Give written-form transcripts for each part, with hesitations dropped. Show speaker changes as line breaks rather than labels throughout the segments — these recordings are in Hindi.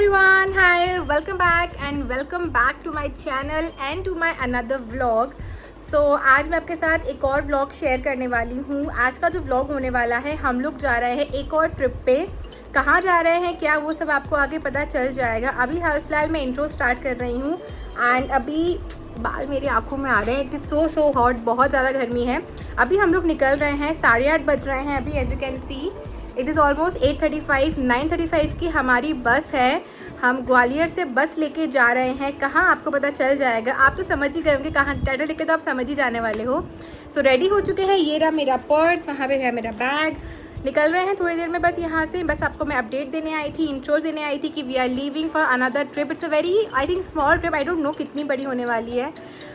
everyone, hi, welcome back to my channel and to my another vlog. So आज मैं आपके साथ एक और व्लॉग शेयर करने वाली हूँ। आज का जो व्लॉग होने वाला है, हम लोग जा रहे हैं एक और ट्रिप पे। कहाँ जा रहे हैं क्या, वो सब आपको आगे पता चल जाएगा। अभी हाल फिलहाल मैं इंट्रो स्टार्ट कर रही हूँ एंड अभी बाल मेरी आंखों में आ रहे हैं। इट इज़ सो हॉट, बहुत ज़्यादा गर्मी है। अभी हम लोग निकल रहे हैं, 8:30 बज रहे हैं अभी। As you can see it is almost 8:35, 9:35 की हमारी बस है। हम ग्वालियर से बस लेके जा रहे हैं। कहाँ आपको पता चल जाएगा, आप तो समझ ही गए होंगे कहाँ। टाइटल देख के तो आप समझ ही जाने वाले हो। सो रेडी हो चुके हैं। ये रहा मेरा पर्स, वहाँ पे है मेरा बैग। निकल रहे हैं थोड़ी देर में बस यहाँ से। बस आपको मैं अपडेट देने आई थी, इंट्रोज देने आई थी कि we are leaving for another trip. It's a very I think small trip, I don't know कितनी बड़ी होने वाली है।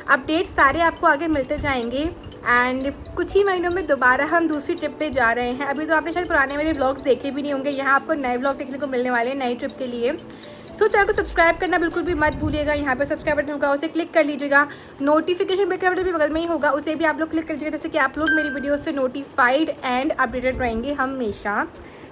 अपडेट सारे आपको आगे मिलते जाएंगे एंड कुछ ही महीनों में दोबारा हम दूसरी ट्रिप पे जा रहे हैं। अभी तो आपने शायद पुराने मेरे व्लॉग्स देखे भी नहीं होंगे। यहाँ आपको नए व्लॉग देखने को मिलने वाले हैं नई ट्रिप के लिए। सो चैनल को सब्सक्राइब करना बिल्कुल भी मत भूलिएगा। यहाँ पर सब्सक्राइब बटन होगा, उसे क्लिक कर लीजिएगा। नोटिफिकेशन बेल का बटन भी बगल में ही होगा, उसे भी आप लोग क्लिक कर लीजिएगा, जैसे कि आप लोग मेरी वीडियो से नोटिफाइड एंड अपडेटेड रहेंगे हमेशा।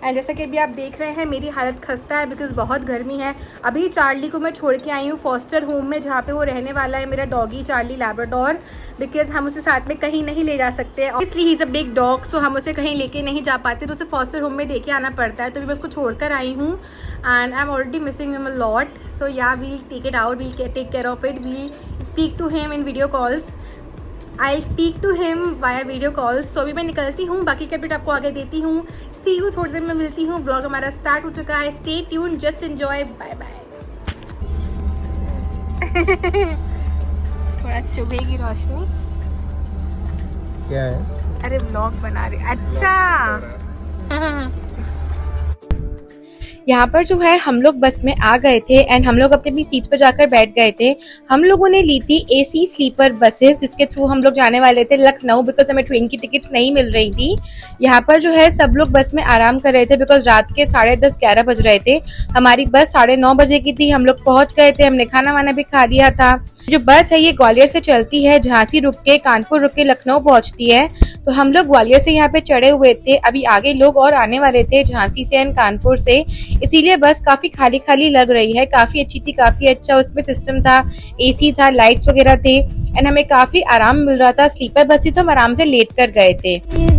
एंड जैसा कि अभी आप देख रहे हैं मेरी हालत खस्ता है बिकॉज़ बहुत गर्मी है। अभी चार्ली को मैं छोड़ के आई हूँ फॉस्टर होम में, जहाँ पे वो रहने वाला है, मेरा डॉगी चार्ली लैब्राडोर। बिकॉज हम उसे साथ में कहीं नहीं ले जा सकते, इसलिए he is a big dog. So हम उसे कहीं लेके नहीं जा पाते, तो उसे फॉस्टर होम में देके आना पड़ता है। तो मैं उसको छोड़ कर आई हूँ and I am already missing him a lot. So yeah we'll take it out, we'll take care of it, we'll speak to him in video calls. I speak to him via video calls. So अभी मैं निकलती हूँ, बाकी का अपडेट आपको आगे देती हूँ। सी यू थोड़ी देर में मिलती हूँ। व्लॉग हमारा स्टार्ट हो चुका है। Stay tune, just enjoy, bye bye. थोड़ा चुभेगी रोशनी।
क्या है?
अरे व्लॉग बना रहे। अच्छा यहाँ पर जो है हम लोग बस में आ गए थे एंड हम लोग अपनी सीट पर जाकर बैठ गए थे। हम लोगों ने ली थी एसी स्लीपर बसेस, जिसके थ्रू हम लोग जाने वाले थे लखनऊ, बिकॉज हमें ट्रेन की टिकट्स नहीं मिल रही थी। यहाँ पर जो है सब लोग बस में आराम कर रहे थे बिकॉज रात के 10:30 11 बज रहे थे। हमारी बस 9:30 बजे की थी। हम लोग पहुंच गए थे, हमने खाना वाना भी खा लिया था। जो बस है ये ग्वालियर से चलती है, झांसी रुक के, कानपुर रुक के लखनऊ पहुंचती है। तो हम लोग ग्वालियर से यहाँ पे चढ़े हुए थे। अभी आगे लोग और आने वाले थे झांसी से एंड कानपुर से, इसीलिए बस काफी खाली खाली लग रही है। काफी अच्छी थी, काफी अच्छा उसमें सिस्टम था, एसी था, लाइट्स वगैरह थे एंड हमें काफी आराम मिल रहा था। स्लीपर बस थी तो हम आराम से लेट कर गए थे।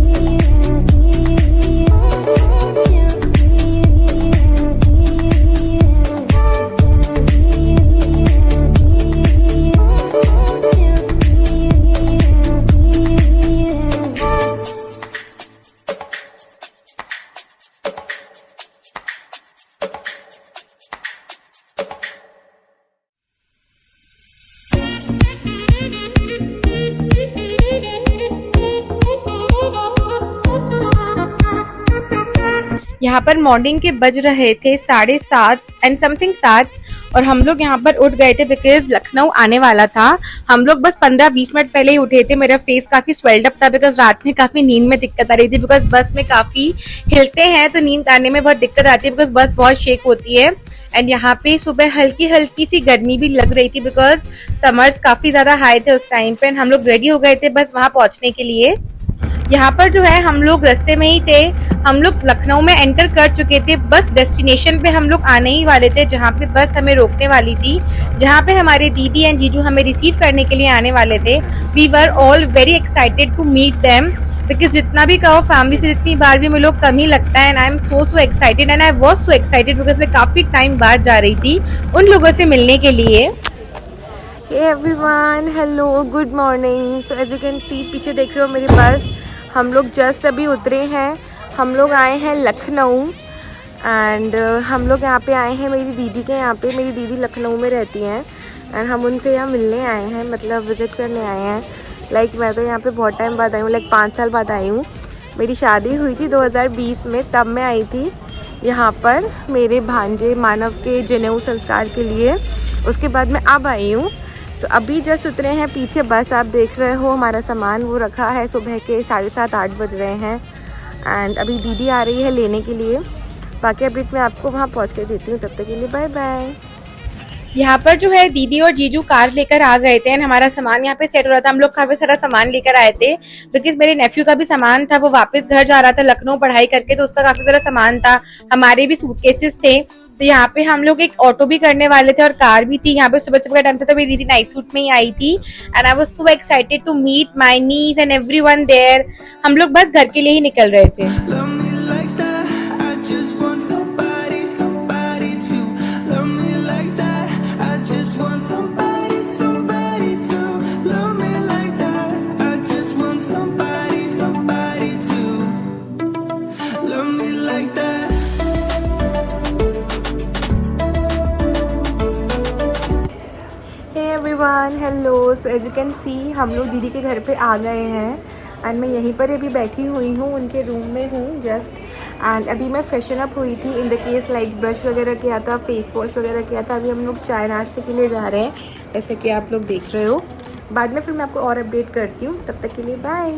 यहाँ पर मॉर्निंग के बज रहे थे 7:30 एंड समथिंग 7 और हम लोग यहाँ पर उठ गए थे बिकॉज लखनऊ आने वाला था। हम लोग बस 15-20 मिनट पहले ही उठे थे। मेरा फेस काफी स्वेल्ड अप था बिकॉज रात में काफी नींद में दिक्कत आ रही थी, बिकॉज बस में काफी हिलते हैं तो नींद आने में बहुत दिक्कत आती है बिकॉज बस बहुत शेक होती है। एंड यहाँ पे सुबह हल्की हल्की सी गर्मी भी लग रही थी बिकॉज समर्स काफी ज्यादा हाई थे उस टाइम पे। हम लोग रेडी हो गए थे बस वहां पहुंचने के लिए। यहाँ पर जो है हम लोग रास्ते में ही थे, हम लोग लखनऊ में एंटर कर चुके थे। बस डेस्टिनेशन पे हम लोग आने ही वाले थे, जहाँ पे बस हमें रोकने वाली थी, जहाँ पे हमारे दीदी एंड जीजू हमें रिसीव करने के लिए आने वाले थे। We were all very excited to meet them because जितना भी कहो फैमिली से जितनी बार भी मिलो कम ही लगता है। And I am so excited and I was so excited because मैं काफी टाइम बाद जा रही थी उन लोगों से मिलने के लिए। Hey everyone, hello, good morning. So as you can see पीछे देख रहे हो मेरी बस। हम लोग जस्ट अभी उतरे हैं। हम लोग आए हैं लखनऊ एंड हम लोग यहाँ पे आए हैं मेरी दीदी के यहाँ पे। मेरी दीदी लखनऊ में रहती हैं एंड हम उनसे यहाँ मिलने आए हैं, मतलब विज़िट करने आए हैं। लाइक मैं तो यहाँ पे बहुत टाइम बाद आई हूँ, लाइक 5 साल बाद आई हूँ। मेरी शादी हुई थी 2020 में, तब मैं आई थी यहाँ पर मेरे भांजे मानव के जनेऊ संस्कार के लिए। उसके बाद मैं अब आई हूँ। सो अभी जस्ट उतरे हैं। पीछे बस आप देख रहे हो, हमारा सामान वो रखा है। सुबह के 7:30 8 बज रहे हैं एंड अभी दीदी आ रही है लेने के लिए। बाकी अपडेट मैं आपको वहाँ पहुँच के देती हूँ। तब तक के लिए बाय बाय। यहाँ पर जो है दीदी और जीजू कार लेकर आ गए थे एंड हमारा सामान यहाँ पे सेट हो रहा था। हम लोग काफी सारा सामान लेकर आए थे बिकॉज मेरे नेफ्यू का भी सामान था, वो वापस घर जा रहा था लखनऊ पढ़ाई करके, तो उसका काफी सारा सामान था। हमारे भी सूटकेसेस थे, तो यहाँ पे हम लोग एक ऑटो भी करने वाले थे और कार भी थी। यहाँ पे सुबह सुबह का टाइम था, तो मेरी दीदी नाइट सूट में ही आई थी and I was so excited to meet my niece and everyone there. हम लोग बस घर के लिए ही निकल रहे थे।
Love me like that. I just want somebody, somebody to love me like that. I just want somebody, somebody to love me like that. I just want somebody, somebody to love me like that.
Hey everyone, hello. So as you can see हम लोग दीदी के घर पे आ गए हैं एंड मैं यहीं पर अभी बैठी हुई हूँ, उनके रूम में हूँ जस्ट। एंड अभी मैं फ्रेशन अप हुई थी, in the case like brush वगैरह किया था, फेस वॉश वगैरह किया था। अभी हम लोग चाय नाश्ते के लिए जा रहे हैं, जैसे कि आप लोग देख रहे हो। बाद में फिर मैं आपको और अपडेट करती हूँ, तब तक के लिए बाय।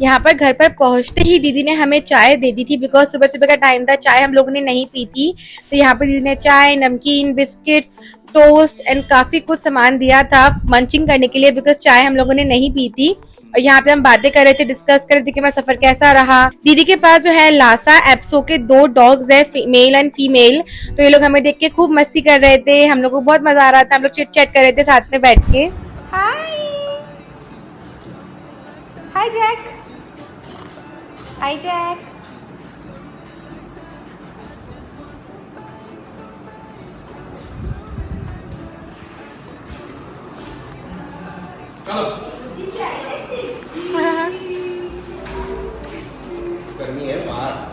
यहाँ पर घर पर पहुँचते ही दीदी ने हमें चाय दे दी थी बिकॉज सुबह सुबह का टाइम था, चाय हम लोगों ने नहीं पी थी। तो यहाँ पर दीदी ने चाय, नमकीन, बिस्किट्स, टोस्ट एंड काफी कुछ सामान दिया था मंचिंग करने के लिए बिकॉज चाय हम लोगों ने नहीं पी थी। और यहाँ पे हम बातें कर रहे थे, डिस्कस कर रहे थे कि मेरा सफर कैसा रहा। दीदी के पास जो है लासा एप्सो के 2 डॉग्स है, मेल एंड फीमेल। तो ये लोग हमें देख के खूब मस्ती कर रहे थे, हम लोग को बहुत मजा आ रहा था। हम लोग चिट चैट कर रहे थे साथ में बैठ के। हाय हाय जैक, हाय जैक।
गर्मी है बाहर।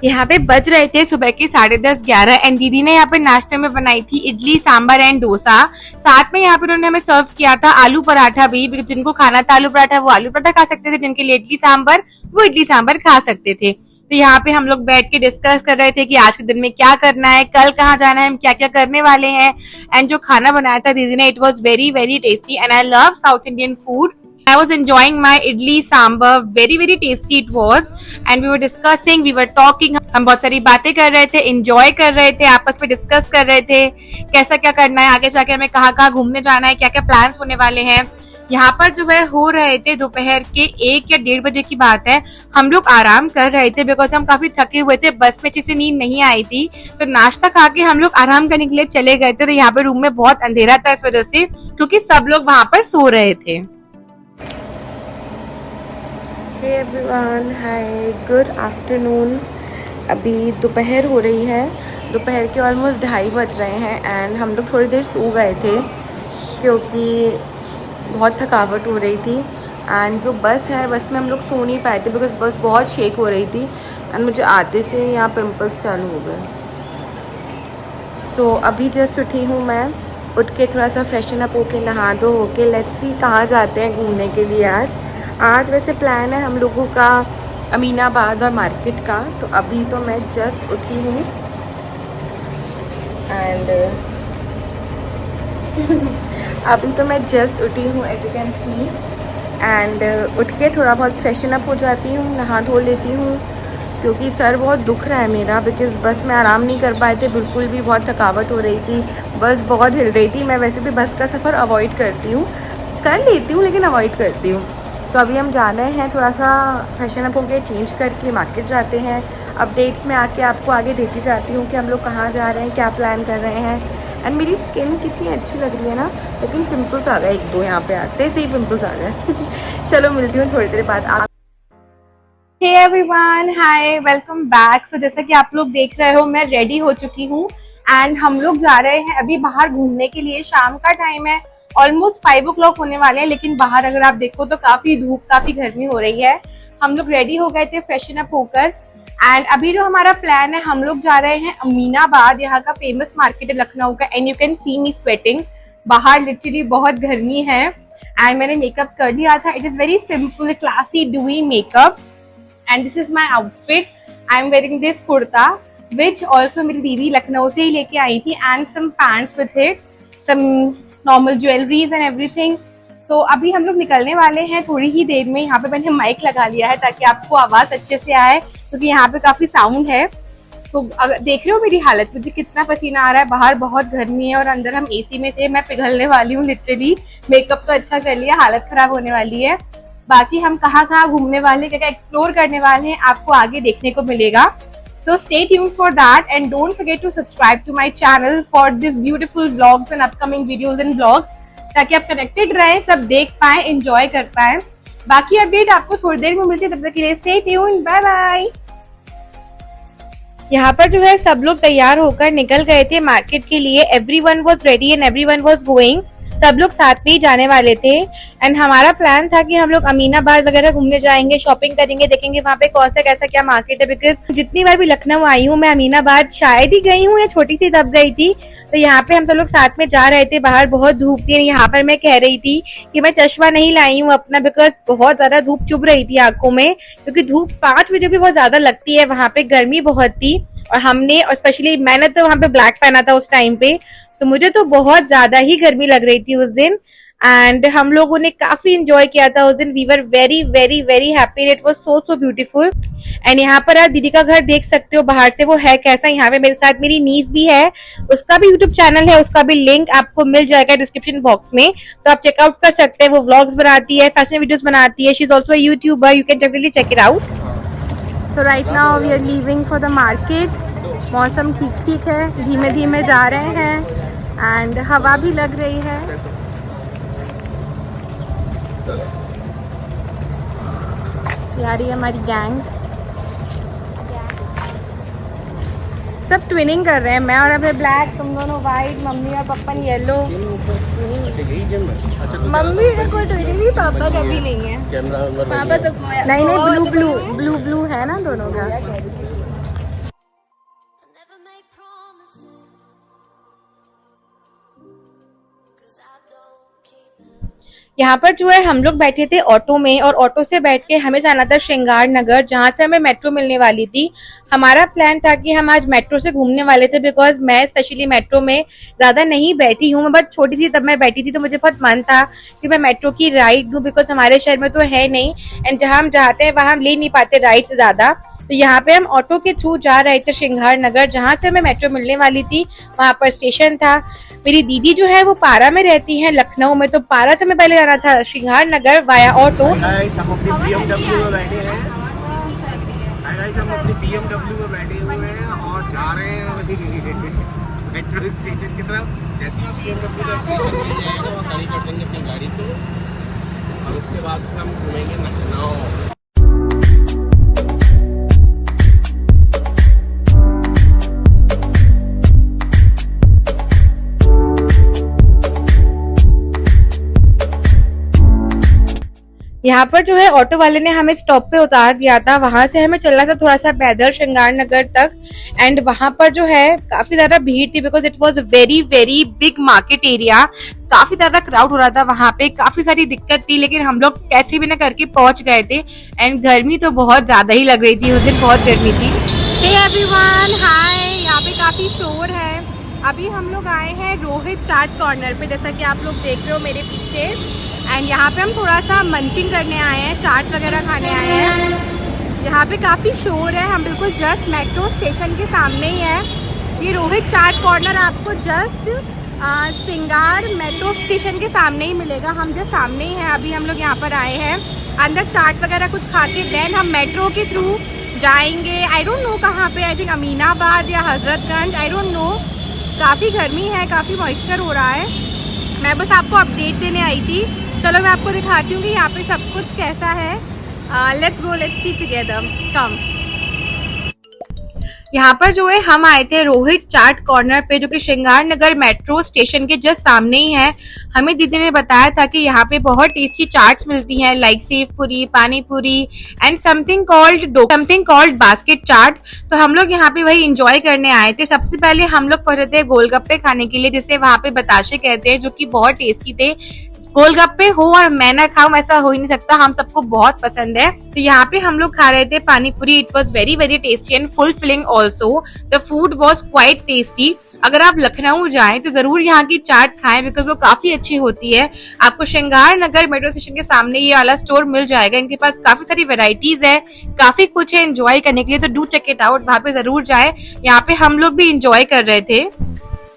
यहाँ पे बज रहे थे सुबह के 10:30-11 एंड दीदी ने यहाँ पे नाश्ते में बनाई थी इडली, सांभर एंड डोसा। साथ में यहाँ पे उन्होंने हमें सर्व किया था आलू पराठा भी। जिनको खाना था आलू पराठा वो आलू पराठा खा सकते थे, जिनके लिए इडली सांभर वो इडली सांभर खा सकते थे। तो यहाँ पे हम लोग बैठ के डिस्कस कर रहे थे कि आज के दिन में क्या करना है, कल कहाँ जाना है, हम क्या क्या करने वाले हैं। एंड जो खाना बनाया था दीदी ने, it was very very tasty and I love south Indian food. I was enjoying my idli sambar, very very tasty it was, and we were discussing, we were talking, हम बहुत सारी बातें कर रहे थे, enjoy कर रहे थे, आपस में डिस्कस कर रहे थे कैसा क्या करना है, आगे जाके हमें कहाँ कहाँ घूमने जाना है, क्या क्या प्लान्स होने वाले हैं। यहाँ पर जो है हो रहे थे दोपहर के 1 या 1:30 बजे की बात है। हम लोग आराम कर रहे थे बिकॉज हम काफी थके हुए थे, बस में अच्छे से नींद नहीं आई थी। तो नाश्ता खा के हम लोग आराम करने के लिए चले गए थे। तो यहाँ पे रूम में बहुत अंधेरा था इस वजह से, क्योंकि सब लोग वहां पर सो रहे थे। Hey everyone, hi, good afternoon। अभी दोपहर हो रही है, दोपहर के ऑलमोस्ट 2:30 बज रहे हैं एंड हम लोग थोड़ी देर सो गए थे क्योंकि बहुत थकावट हो रही थी। एंड जो बस है, बस में हम लोग सो नहीं पाए थे बिकॉज बस बहुत शेक हो रही थी एंड मुझे आते से यहाँ पिंपल्स चालू हो गए। सो अभी जस्ट उठी हूँ मैं, उठ के थोड़ा सा फ्रेशन अप होके नहा धो होके लेट्स सी कहाँ जाते हैं घूमने के लिए आज वैसे प्लान है हम लोगों का अमीनाबाद और मार्केट का। तो अभी तो मैं जस्ट उठी हूँ एंड अभी तो मैं जस्ट उठी हूँ as you can see. And उठ के थोड़ा बहुत फ्रेशन अप हो जाती हूँ, नहा धो लेती हूँ क्योंकि सर बहुत दुख रहा है मेरा बिकॉज़ बस में आराम नहीं कर पाए थे बिल्कुल भी, बहुत थकावट हो रही थी, बस बहुत हिल रही थी। मैं वैसे भी बस का सफ़र अवॉइड करती हूँ, कर लेती हूँ लेकिन अवॉइड करती हूँ। तो अभी हम जा रहे हैं, थोड़ा सा फैशन अप होके चेंज करके मार्केट जाते हैं। अपडेट्स में आके आपको आगे देती जाती हूँ कि हम लोग कहाँ जा रहे हैं, क्या प्लान कर रहे हैं। एंड मेरी स्किन कितनी अच्छी लग रही है ना, लेकिन पिंपल्स आ गए 1-2 यहाँ पे आते से ही पिंपल्स आ गए। चलो मिलती हूँ थोड़ी देर बाद। Hey everyone, hi, welcome back। So जैसा कि आप लोग देख रहे हो मैं रेडी हो चुकी हूँ एंड हम लोग जा रहे हैं अभी बाहर घूमने के लिए। शाम का टाइम है, ऑलमोस्ट 5 o'clock होने वाले हैं, लेकिन बाहर अगर आप देखो तो काफी धूप, काफी गर्मी हो रही है। हम लोग रेडी हो गए थे फ्रेशन अप होकर एंड अभी जो हमारा प्लान है, हम लोग जा रहे हैं अमीनाबाद, यहाँ का फेमस मार्केट है लखनऊ का। And you can see me sweating, बाहर लिटरली बहुत गर्मी है एंड मैंने मेकअप कर लिया था। It is very simple classy dewy makeup and this is my outfit. I am wearing this kurta which also मेरी दीदी लखनऊ से ही लेके आई थी and some pants with it, some normal jewelries and everything। तो अभी हम लोग निकलने वाले हैं थोड़ी ही देर में। यहाँ पे मैंने माइक लगा लिया है ताकि आपको आवाज़ अच्छे से आए, क्योंकि यहाँ पे काफ़ी साउंड है। तो अगर देख रहे हो मेरी हालत, मुझे कितना पसीना आ रहा है, बाहर बहुत गर्मी है और अंदर हम एसी में थे। मैं पिघलने वाली हूँ लिटरली। मेकअप तो अच्छा कर लिया, हालत खराब होने वाली है। बाकी हम कहाँ कहाँ घूमने वाले, क्या क्या एक्सप्लोर करने वाले हैं, आपको आगे देखने को मिलेगा। So stay tuned for that and don't forget to subscribe to my channel for this beautiful vlogs and upcoming videos and vlogs, ताकि आप कनेक्टेड रहें, सब देख पाएं, एंजॉय कर पाएं। बाकी अपडेट आपको थोड़ी देर में मिलती है, तब तक के लिए stay tuned, बाय बाय। यहाँ पर जो है सब लोग तैयार होकर निकल गए थे मार्केट के लिए। everyone was ready and everyone was going। सब लोग साथ में ही जाने वाले थे एंड हमारा प्लान था कि हम लोग अमीनाबाद वगैरह घूमने जाएंगे, शॉपिंग करेंगे, देखेंगे वहाँ पे कौन सा कैसा क्या मार्केट है। बिकॉज जितनी बार भी लखनऊ आई हूँ मैं, अमीनाबाद शायद ही गई हूँ या छोटी सी तब गई थी। तो यहाँ पे हम सब लोग साथ में जा रहे थे। बाहर बहुत धूप थी। यहाँ पर मैं कह रही थी कि मैं चश्मा नहीं लाई हूँ अपना, बिकॉज बहुत ज्यादा धूप चुभ रही थी आंखों में, क्योंकि धूप 5 बजे भी बहुत ज्यादा लगती है। वहाँ पे गर्मी बहुत थी और हमने, और स्पेशली मैंने तो वहाँ पे ब्लैक पहना था उस टाइम पे, तो मुझे तो बहुत ज्यादा ही गर्मी लग रही थी उस दिन। एंड हम लोगों ने काफी इंजॉय किया था उस दिन। We were very very very happy. It was so so beautiful. And यहाँ पर आप दीदी का घर देख सकते हो बाहर से वो है कैसा। यहाँ पे मेरे साथ मेरी नीस भी है, उसका भी यूट्यूब चैनल है, उसका भी लिंक आपको मिल जाएगा डिस्क्रिप्शन बॉक्स में, तो आप चेकआउट कर सकते हैं। वो व्लॉग्स बनाती है, फैशन वीडियोस बनाती है। She is also a youtuber, you can definitely check it out. So right now we are leaving for the market. मौसम ठीक ठीक है, धीमे धीमे जा रहे हैं एंड हवा भी लग रही है। यार ये हमारी गैंग, सब ट्विनिंग कर रहे हैं। मैं और अभी ब्लैक, तुम दोनों वाइट, मम्मी और पापा येलो। मम्मी का कोई ट्विनिंग नहीं, पापा का भी नहीं है। पापा तो नहीं नहीं, ब्लू ब्लू ब्लू ब्लू है ना दोनों का। यहाँ पर जो है हम लोग बैठे थे ऑटो में, और ऑटो से बैठ के हमें जाना था श्रृंगार नगर, जहाँ से हमें मेट्रो मिलने वाली थी। हमारा प्लान था कि हम आज मेट्रो से घूमने वाले थे, बिकॉज मैं स्पेशली मेट्रो में ज्यादा नहीं बैठी हूँ। मैं बहुत छोटी थी तब मैं बैठी थी, तो मुझे बहुत मन था कि मैं मेट्रो की राइड लूँ, बिकॉज हमारे शहर में तो है नहीं एंड जहाँ हम जाते हैं वहाँ हम ले नहीं पाते राइड से ज्यादा। तो यहाँ पे हम ऑटो के थ्रू जा रहे थे श्रृंगार नगर, जहाँ से हमें मेट्रो मिलने वाली थी। वहाँ पर स्टेशन था। मेरी दीदी जो है वो पारा में रहती है लखनऊ में, तो पारा से हमें पहले जाना था श्रृंगार नगर वाया ऑटो।
हम अपनी BMW में बैठे हैं और जा रहे हैं मेट्रो स्टेशन की तरफ। जैसे आप BMW का स्टेशन मिल जाएगा वहाँ खड़ी कर देंगे अपनी गाड़ी को, और उसके बाद फिर हम घूमेंगे लखनऊ।
यहाँ पर जो है ऑटो वाले ने हमें स्टॉप पे उतार दिया था। वहां से हमें चलना था थोड़ा सा पैदल श्रृंगार नगर तक, एंड वहां पर जो है काफी ज्यादा भीड़ थी, because it was very very big market area. काफी ज्यादा क्राउड हो रहा था वहां पे, काफी सारी दिक्कत थी, लेकिन हम लोग कैसे भी ना करके पहुंच गए थे। एंड गर्मी तो बहुत ज्यादा ही लग रही थी उस दिन, बहुत गर्मी थी। हे एवरीवन, हाय। यहाँ पे काफी शोर है। अभी हम लोग आए हैं रोहित चाट कॉर्नर पे, जैसा कि आप लोग देख रहे हो मेरे पीछे। एंड यहाँ पे हम थोड़ा सा मंचिंग करने आए हैं, चाट वगैरह खाने आए हैं। यहाँ पे काफ़ी शोर है। हम बिल्कुल जस्ट मेट्रो स्टेशन के सामने ही है। ये रोहित चाट कॉर्नर आपको जस्ट श्रृंगार मेट्रो स्टेशन के सामने ही मिलेगा। हम जस्ट सामने ही हैं। अभी हम लोग यहाँ पर आए हैं, अंदर चाट वगैरह कुछ खा के देन हम मेट्रो के थ्रू जाएंगे। आई डोंट नो कहाँ पे, आई थिंक अमीनाबाद या हजरतगंज, आई डोंट नो। काफ़ी गर्मी है, काफ़ी मॉइस्चर हो रहा है। मैं बस आपको अपडेट देने आई थी। चलो मैं आपको दिखाती हूँ कि यहाँ पे सब कुछ कैसा है। Let's go, let's see together, come. यहाँ पर जो है हम आए थे रोहित चाट कॉर्नर पे, जो कि श्रृंगार नगर मेट्रो स्टेशन के जस्ट सामने ही है। हमें दीदी ने बताया था कि यहाँ पे बहुत टेस्टी चाट्स मिलती हैं, लाइक सेव पूरी, पानी पूरी एंड समथिंग कॉल्ड बास्केट चाट। तो हम लोग यहाँ पे वही एंजॉय करने आए थे। सबसे पहले हम लोग पहुंचे थे गोलगप्पे खाने के लिए, जिसे वहाँ पे बताशे कहते हैं, जो कि बहुत टेस्टी थे। गोलगप्पे हो और मैं ना खाऊं ऐसा हो ही नहीं सकता, हम सबको बहुत पसंद है। तो यहाँ पे हम लोग खा रहे थे pani puri. It was very very tasty and full filling also. The food was quite tasty. अगर आप लखनऊ जाएं तो जरूर यहाँ की चाट खाएं बिकॉज वो काफी अच्छी होती है। आपको श्रृंगार नगर मेट्रो स्टेशन के सामने ये वाला स्टोर मिल जाएगा। इनके पास काफी सारी वेराइटीज है, काफी कुछ है एंजॉय करने के लिए, तो डू चेक इट आउट, वहां पे जरूर जाए। यहाँ पे हम लोग भी इंजॉय कर रहे थे।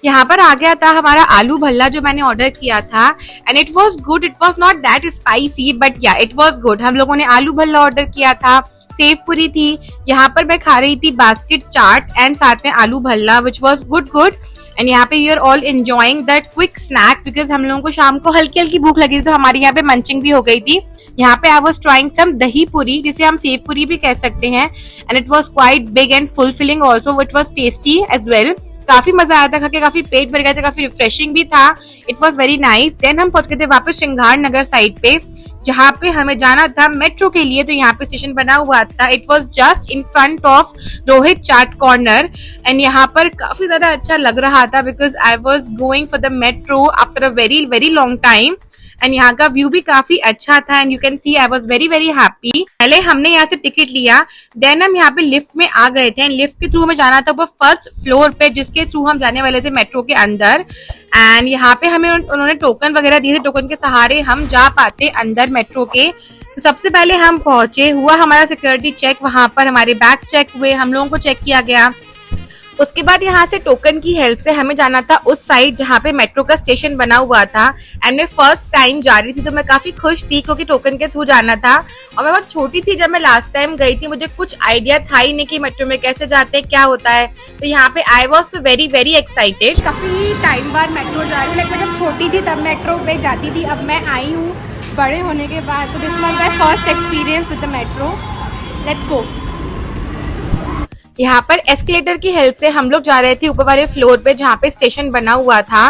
यहाँ पर आ गया था हमारा आलू भल्ला जो मैंने ऑर्डर किया था and it was good. It was not that spicy but या इट वॉज गुड। हम लोगों ने आलू भल्ला ऑर्डर किया था, सेव पूरी थी। यहाँ पर मैं खा रही थी बास्केट चाट एंड साथ में aloo bhalla which was good. And यहाँ पे you are all enjoying that quick snack because हम लोगों को शाम को हल्की हल्की भूख लगी थी, तो हमारे यहाँ पे मंचिंग भी हो गई थी। यहाँ पे आई वॉज ट्राइंग सम दही पूरी जिसे हम सेव पूरी भी कह सकते हैं and it was quite big and fulfilling also, which was tasty as well. काफी मजा आया था खा के, काफी पेट भर गया था, काफी रिफ्रेशिंग भी था। It was very nice. Then हम पहुंच गए थे वापस श्रृंगार नगर साइड पे जहाँ पे हमें जाना था मेट्रो के लिए। तो यहाँ पे स्टेशन बना हुआ था, it was just in front of Rohit chaat corner and यहाँ पर काफी ज्यादा अच्छा लग रहा था because I was going for the metro after a very very long time and यहाँ का व्यू भी काफी अच्छा था and you can C I was very very happy. पहले हमने यहाँ से टिकट लिया, देन हम यहाँ पे लिफ्ट में आ गए थे एंड लिफ्ट के थ्रू हमें जाना था वो फर्स्ट फ्लोर पे जिसके थ्रू हम जाने वाले थे मेट्रो के अंदर। एंड यहाँ पे हमें उन्होंने टोकन वगैरह दिए थे, टोकन के सहारे हम जा पाते अंदर मेट्रो के। तो सबसे पहले हम पहुंचे, हुआ हमारा सिक्योरिटी चेक, वहां पर हमारे बैग चेक हुए, हम लोगों को चेक किया गया। उसके बाद यहाँ से टोकन की हेल्प से हमें जाना था उस साइड जहाँ पे मेट्रो का स्टेशन बना हुआ था एंड मैं फर्स्ट टाइम जा रही थी तो मैं काफी खुश थी क्योंकि टोकन के थ्रू जाना था। और मैं बहुत छोटी थी जब मैं लास्ट टाइम गई थी, मुझे कुछ आइडिया था ही नहीं कि मेट्रो में कैसे जाते हैं, क्या होता है। तो यहाँ पे आई वॉज तो वेरी वेरी एक्साइटेड। काफी टाइम बाद मेट्रो जा रही हूँ, मैं जब छोटी थी तब मेट्रो पे जाती थी, अब मैं आई हूँ बड़े होने के बाद। तो this was my first experience with the metro. Let's go. यहाँ पर एस्केलेटर की हेल्प से हम लोग जा रहे थे ऊपर वाले फ्लोर पे जहाँ पे स्टेशन बना हुआ था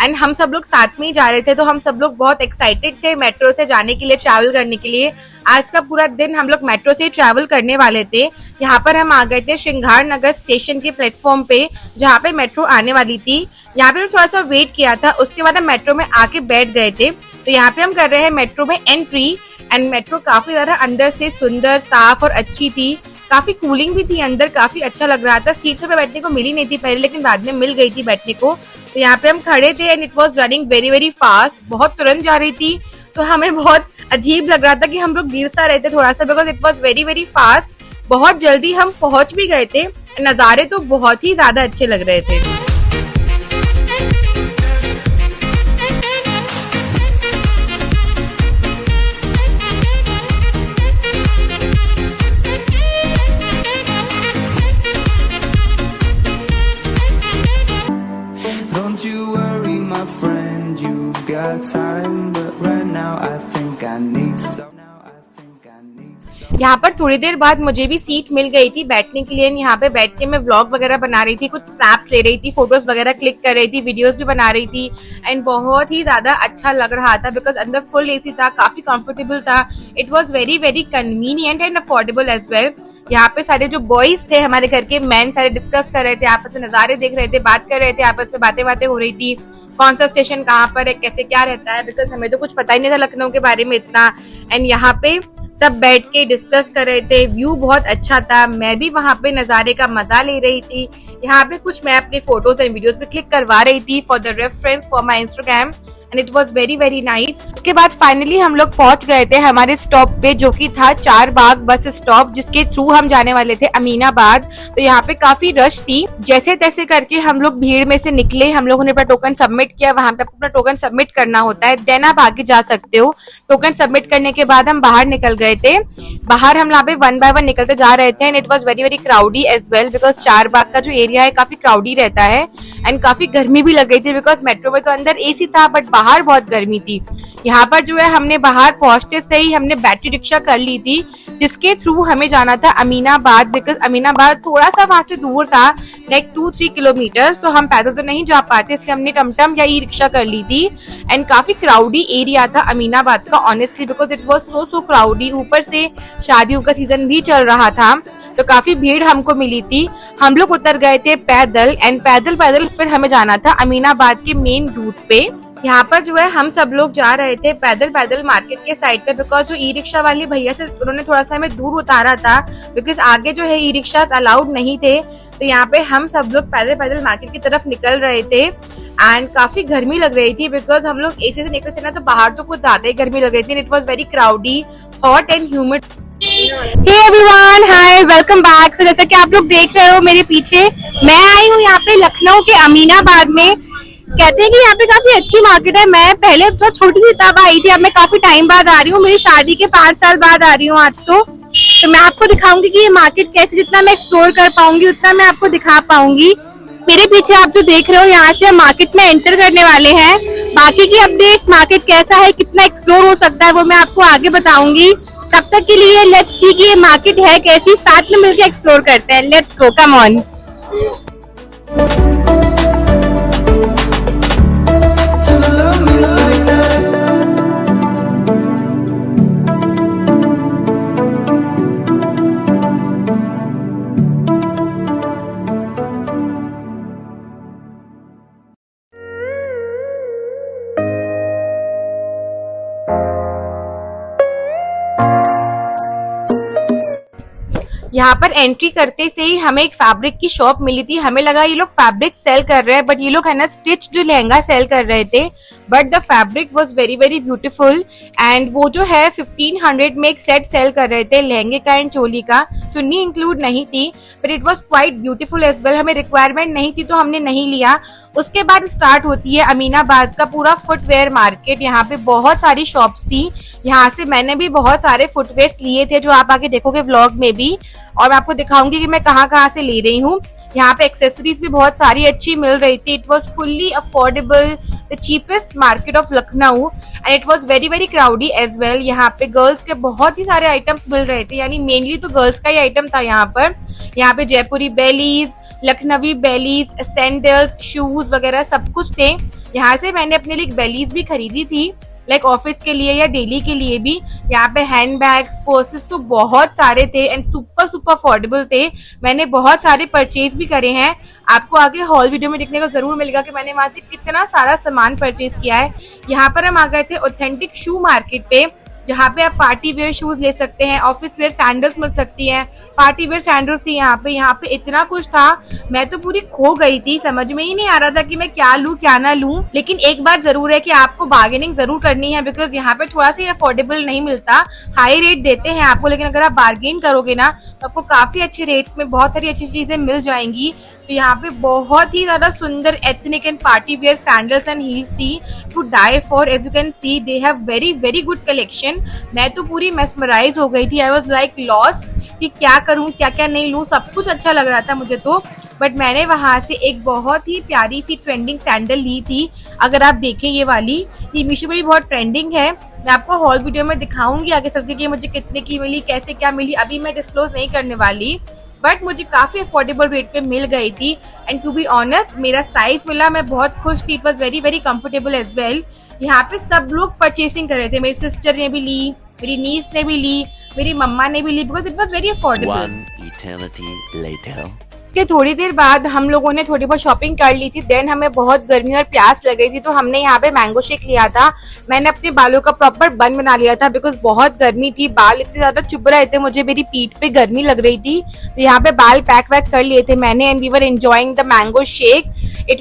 एंड हम सब लोग साथ में ही जा रहे थे। तो हम सब लोग बहुत एक्साइटेड थे मेट्रो से जाने के लिए, ट्रैवल करने के लिए। आज का पूरा दिन हम लोग मेट्रो से ट्रैवल करने वाले थे। यहाँ पर हम आ गए थे श्रृंगार नगर स्टेशन के प्लेटफॉर्म पे जहाँ पे मेट्रो आने वाली थी। यहाँ पे हम थोड़ा सा वेट किया था, उसके बाद हम मेट्रो में आके बैठ गए थे। तो यहाँ पे हम कर रहे हैं मेट्रो में एंट्री एंड मेट्रो काफी ज्यादा अंदर से सुंदर, साफ और अच्छी थी। काफी कूलिंग भी थी अंदर, काफी अच्छा लग रहा था। सीट पे बैठने को मिली नहीं थी पहले, लेकिन बाद में मिल गई थी बैठने को। तो यहाँ पे हम खड़े थे and it was running very very fast, बहुत तुरंत जा रही थी। तो हमें बहुत अजीब लग रहा था कि हम लोग गिर सा रहे थे थोड़ा सा because it was very very fast. बहुत जल्दी हम पहुंच भी गए थे, नजारे तो बहुत ही ज्यादा अच्छे लग रहे थे।
Don't you worry, my friend, you've got time. But right now, I think I need some.
यहाँ पर थोड़ी देर बाद मुझे भी सीट मिल गई थी बैठने के लिए। यहाँ पे बैठ के मैं व्लॉग वगैरह बना रही थी, कुछ स्नैप्स ले रही थी, फोटोज वगैरह क्लिक कर रही थी, वीडियोस भी बना रही थी एंड बहुत ही ज्यादा अच्छा लग रहा था बिकॉज अंदर फुल एसी था, काफी कंफर्टेबल था। It was very very convenient and affordable as well. यहाँ पे सारे जो बॉयज थे हमारे घर के, मैन सारे डिस्कस कर रहे थे, आपस में नजारे देख रहे थे, बात कर रहे थे, आपस में बातें हो रही थी, कौन सा स्टेशन कहाँ पर है, कैसे क्या रहता है, बिकॉज हमें तो कुछ पता ही नहीं था लखनऊ के बारे में इतना। एंड यहाँ पे सब बैठ के डिस्कस कर रहे थे, व्यू बहुत अच्छा था, मैं भी वहां पे नजारे का मजा ले रही थी। यहाँ पे कुछ मैं अपने फोटोज एंड वीडियोस पे क्लिक करवा रही थी for the reference for my Instagram and it was very very nice. उसके बाद फाइनली हम लोग पहुंच गए थे हमारे स्टॉप पे जो कि था चार बाग बस स्टॉप, जिसके थ्रू हम जाने वाले थे अमीनाबाद। तो यहाँ पे काफी रश थी, जैसे तैसे करके हम लोग भीड़ में से निकले। हम लोगों ने अपना टोकन सबमिट किया, वहां पे अपना टोकन सबमिट करना होता है, देन आप आगे जा सकते हो। टोकन सबमिट करने के बाद हम बाहर निकल गए थे। बाहर हम यहाँ पे वन बाय वन निकलते जा रहे थे and it was very very crowdy as well because Charbagh का जो एरिया है काफी क्राउडी रहता है एंड काफी गर्मी भी लग गई थी बिकॉज मेट्रो में तो अंदर एसी था बट बाहर बहुत गर्मी थी। यहाँ पर जो है हमने बाहर पहुंचते से ही हमने बैटरी रिक्शा कर ली थी जिसके थ्रू हमें जाना था अमीनाबाद बिकॉज अमीनाबाद थोड़ा सा वहां से दूर था, लाइक 2-3 किलोमीटर। तो हम पैदल तो नहीं जा पाते, इसलिए हमने टमटम या ई रिक्शा कर ली थी एंड काफी क्राउडी एरिया था अमीनाबाद का honestly because it was so crowdy. ऊपर से शादियों का सीजन भी चल रहा था तो काफी भीड़ हमको मिली थी। हम लोग उतर गए थे पैदल एंड पैदल फिर हमें जाना था अमीनाबाद के मेन रूट पे। यहाँ पर जो है हम सब लोग जा रहे थे पैदल पैदल मार्केट के साइड पे, बिकॉज जो ई रिक्शा वाले भैया थे उन्होंने थोड़ा सा हमें दूर उतारा था, बिकॉज आगे जो है ई रिक्शा अलाउड नहीं थे। तो यहाँ पे हम सब लोग पैदल पैदल मार्केट की तरफ निकल रहे थे एंड काफी गर्मी लग रही थी, बिकॉज हम लोग एसी से निकले थे ना, तो बाहर तो कुछ ज्यादा ही गर्मी लग रही थी। It was very crowdy, hot and humid. Hey everyone, hi, welcome back. So जैसा कि आप लोग देख रहे हो मेरे पीछे, मैं आई हूँ यहाँ पे लखनऊ के अमीनाबाद में। कहते हैं कि यहाँ पे काफी अच्छी मार्केट है। मैं पहले तो छोटी थी तब आई थी, अब मैं काफी टाइम बाद आ रही हूँ, मेरी शादी के 5 साल बाद आ रही हूँ आज। तो मैं आपको दिखाऊंगी कि ये मार्केट कैसे, जितना मैं एक्सप्लोर कर पाऊंगी उतना मैं आपको दिखा पाऊंगी। मेरे पीछे आप जो देख रहे हो, यहाँ से हम मार्केट में एंटर करने वाले हैं। बाकी की अपडेट्स, मार्केट कैसा है, कितना एक्सप्लोर हो सकता है, वो मैं आपको आगे बताऊंगी। तब तक के लिए लेट्स सी कि ये मार्केट है कैसी, साथ में मिलकर एक्सप्लोर करते हैं। Let's go, come on.
to love me like that.
यहाँ पर एंट्री करते से ही हमें एक फैब्रिक की शॉप मिली थी। हमें लगा ये लोग फैब्रिक सेल कर रहे हैं, बट ये लोग है ना स्टिच्ड लहंगा सेल कर रहे थे। But the fabric was very very beautiful and वो जो है 1500 में एक सेट सेल कर रहे थे, लहंगे का एंड चोली का। चुन्नी इंक्लूड नहीं थी, but it was quite beautiful as well. हमें रिक्वायरमेंट नहीं थी तो हमने नहीं लिया। उसके बाद स्टार्ट होती है अमीनाबाद का पूरा फुटवेयर मार्केट। यहाँ पे बहुत सारी शॉप्स थी, यहाँ से मैंने भी बहुत सारे फुटवेयर्स लिए थे जो आप आगे देखोगे व्लॉग में भी, और मैं आपको दिखाऊंगी कि मैं कहाँ कहाँ से ले रही हूँ। यहाँ पे एक्सेसरीज भी बहुत सारी अच्छी मिल रही थी। It was fully affordable, the cheapest market of Lucknow and it was very very crowdy as well. यहाँ पे गर्ल्स के बहुत ही सारे आइटम्स मिल रहे थे, यानी मेनली तो गर्ल्स का ही आइटम था यहाँ पर। यहाँ पे जयपुरी बेलीज, लखनवी बेलीज, सैंडल्स, शूज वगैरह सब कुछ थे। यहाँ से मैंने अपने लिए एक बेलीज भी खरीदी थी, लाइक ऑफिस के लिए या डेली के लिए भी। यहाँ पे हैंड बैग्स, पर्सेस तो बहुत सारे थे एंड सुपर सुपर अफोर्डेबल थे। मैंने बहुत सारे परचेज भी करे हैं, आपको आगे हॉल वीडियो में दिखने को जरूर मिलेगा कि मैंने वहां से कितना सारा सामान परचेज किया है। यहाँ पर हम आ गए थे ऑथेंटिक शू मार्केट पे, जहाँ पे आप पार्टी वेयर शूज ले सकते हैं, ऑफिस वेयर सैंडल्स मिल सकती हैं। पार्टी वेयर सैंडल्स थी यहाँ पे इतना कुछ था, मैं तो पूरी खो गई थी, समझ में ही नहीं आ रहा था कि मैं क्या लूं क्या ना लूं। लेकिन एक बात जरूर है कि आपको बार्गेनिंग जरूर करनी है, बिकॉज यहाँ पे थोड़ा सा अफोर्डेबल नहीं मिलता, हाई रेट देते हैं आपको, लेकिन अगर आप बार्गेन करोगे ना तो आपको काफी अच्छे रेट्स में बहुत सारी अच्छी चीजें मिल जाएंगी। तो यहाँ पे बहुत ही ज्यादा सुंदर ethnic and party wear sandals and heels थी to die for. As you can see they have very very good collection. मैं तो पूरी मेस्मराइज हो गई थी, आई वाज लाइक लॉस्ट कि क्या करूं क्या क्या नहीं लूं। सब कुछ अच्छा लग रहा था मुझे तो, बट मैंने वहां से एक बहुत ही प्यारी सी ट्रेंडिंग सैंडल ली थी। अगर आप देखें ये वाली, ये मीशो पे भी बहुत ट्रेंडिंग है। मैं आपको हॉल वीडियो में दिखाऊंगी आगे चल के कि मुझे कितने की मिली, कैसे क्या मिली, अभी मैं डिस्क्लोज नहीं करने वाली, बट मुझे काफी अफोर्डेबल रेट पे मिल गई थी। एंड टू बी ऑनेस्ट मेरा साइज मिला, मैं बहुत खुश थी। It was very very comfortable as well. यहाँ पे सब लोग परचेसिंग कर रहे थे, मेरी सिस्टर ने भी ली, मेरी नीस ने भी ली, मेरी मम्मा ने भी ली, because it was very affordable.
One eternity later.
के थोड़ी देर बाद हम लोगों ने थोड़ी बहुत शॉपिंग कर ली थी। देन हमें बहुत गर्मी और प्यास लग रही थी, तो हमने यहाँ पे मैंगो शेक लिया था। मैंने अपने बालों का प्रॉपर बन बना लिया था, बिकॉज बहुत गर्मी थी, बाल इतने ज्यादा चुभ रहे थे, मुझे मेरी पीठ पे गर्मी लग रही थी। तो यहाँ पे बाल पैक वैक कर लिए थे मैंने and we were enjoying the mango shake.